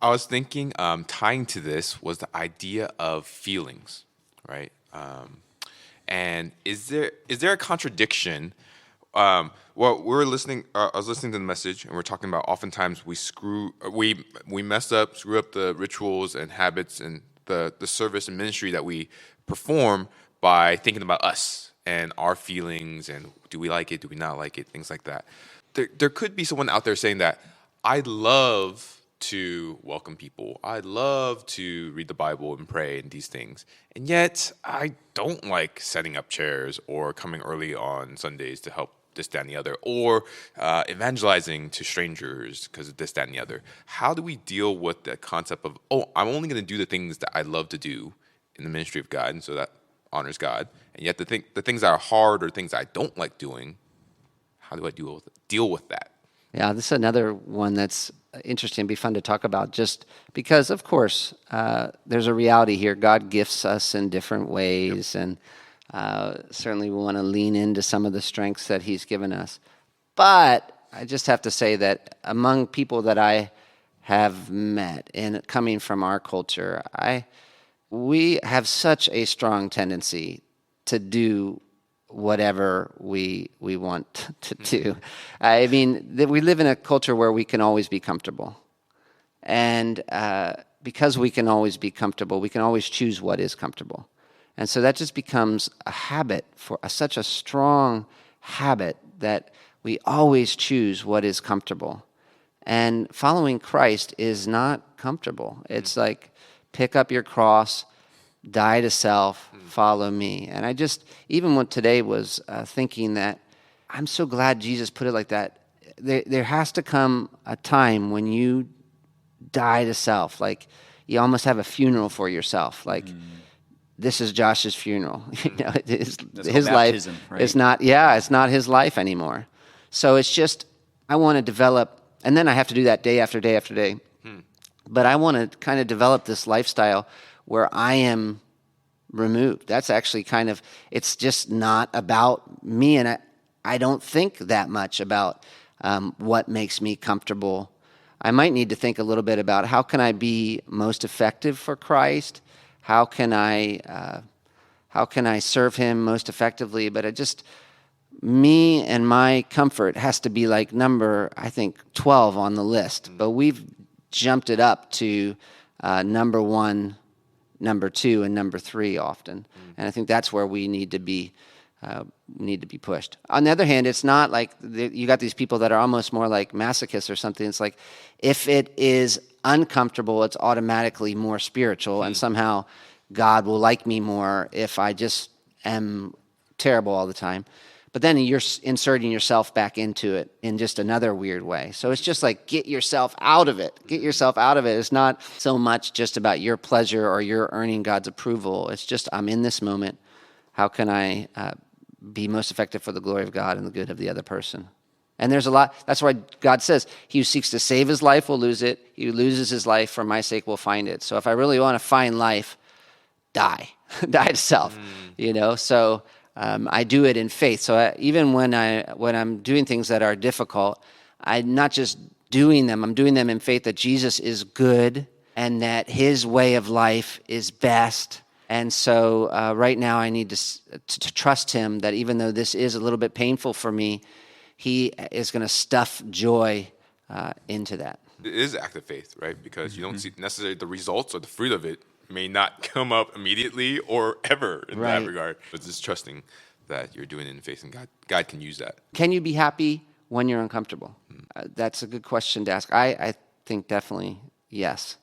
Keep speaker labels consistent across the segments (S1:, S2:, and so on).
S1: I was thinking, tying to this was the idea of feelings, right? And is there a contradiction? Well, we're listening. I was listening to the message, and we're talking about oftentimes we mess up, screw up the rituals and habits and the service and ministry that we perform by thinking about us and our feelings and do we like it, do we not like it, things like that. There could be someone out there saying that I love to welcome people. I love to read the Bible and pray and these things. And yet I don't like setting up chairs or coming early on Sundays to help this, that, and the other, or evangelizing to strangers because of this, that, and the other. How do we deal with the concept of, oh, I'm only going to do the things that I love to do in the ministry of God, and so that honors God, and yet the things that are hard or things I don't like doing, how do I deal with that?
S2: Yeah, this is another one that's interesting. It'd be fun to talk about just because, of course, there's a reality here. God gifts us in different ways, and certainly we want to lean into some of the strengths that He's given us. But I just have to say that among people that I have met, and coming from our culture, we have such a strong tendency to do whatever we want to do. I mean, we live in a culture where we can always be comfortable. And because we can always be comfortable, we can always choose what is comfortable. And so that just becomes a habit, such a strong habit that we always choose what is comfortable. And following Christ is not comfortable. It's like, pick up your cross, die to self, follow me. And I just, even when today was thinking that, I'm so glad Jesus put it like that. There has to come a time when you die to self. Like, you almost have a funeral for yourself. Like, this is Josh's funeral. You know, his life right? Is not, it's not his life anymore. So it's just, I want to develop, and then I have to do that day after day after day. But I want to kind of develop this lifestyle where I am removed. That's actually kind of, it's just not about me. And I don't think that much about what makes me comfortable. I might need to think a little bit about how can I be most effective for Christ? How can I serve Him most effectively? But me and my comfort has to be like number, I think, 12 on the list. But we've jumped it up to number 1, number 2, and number 3 often. And I think that's where we need to be pushed. On the other hand, it's not like you got these people that are almost more like masochists or something. It's like, if it is uncomfortable, it's automatically more spiritual, and somehow God will like me more if I just am terrible all the time. But then you're inserting yourself back into it in just another weird way. So it's just like, get yourself out of it. Get yourself out of it. It's not so much just about your pleasure or your earning God's approval. It's just, I'm in this moment. How can I be most effective for the glory of God and the good of the other person? And there's a lot. That's why God says, he who seeks to save his life will lose it. He who loses his life for my sake will find it. So if I really want to find life, die. Die to self, you know? So I do it in faith. So even when I'm doing things that are difficult, I'm not just doing them. I'm doing them in faith that Jesus is good and that his way of life is best. And so right now I need to trust him that even though this is a little bit painful for me, he is going to stuff joy into that.
S1: It is act of faith, right? Because you don't see necessarily the results or the fruit of it may not come up immediately or ever in that regard. But just trusting that you're doing it in faith, and God can use that.
S2: Can you be happy when you're uncomfortable? That's a good question to ask. I think definitely yes.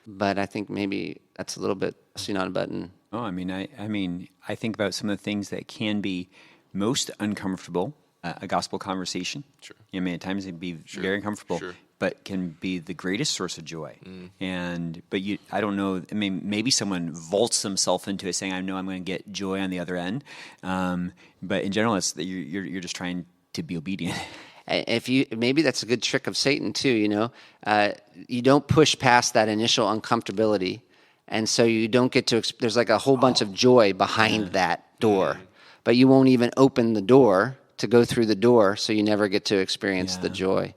S2: But I think maybe that's a little bit pressing on a button.
S3: Oh, I mean, I think about some of the things that can be most uncomfortable. A gospel conversation. Sure. I mean, at times it can be very uncomfortable, but can be the greatest source of joy. But I don't know. I mean, maybe someone vaults themselves into it, saying, "I know I'm going to get joy on the other end." But in general, it's you're just trying to be obedient.
S2: Maybe that's a good trick of Satan too. You know, you don't push past that initial uncomfortability, and so you don't get to. There's like a whole bunch of joy behind that door, but you won't even open the door to go through the door, so you never get to experience the joy.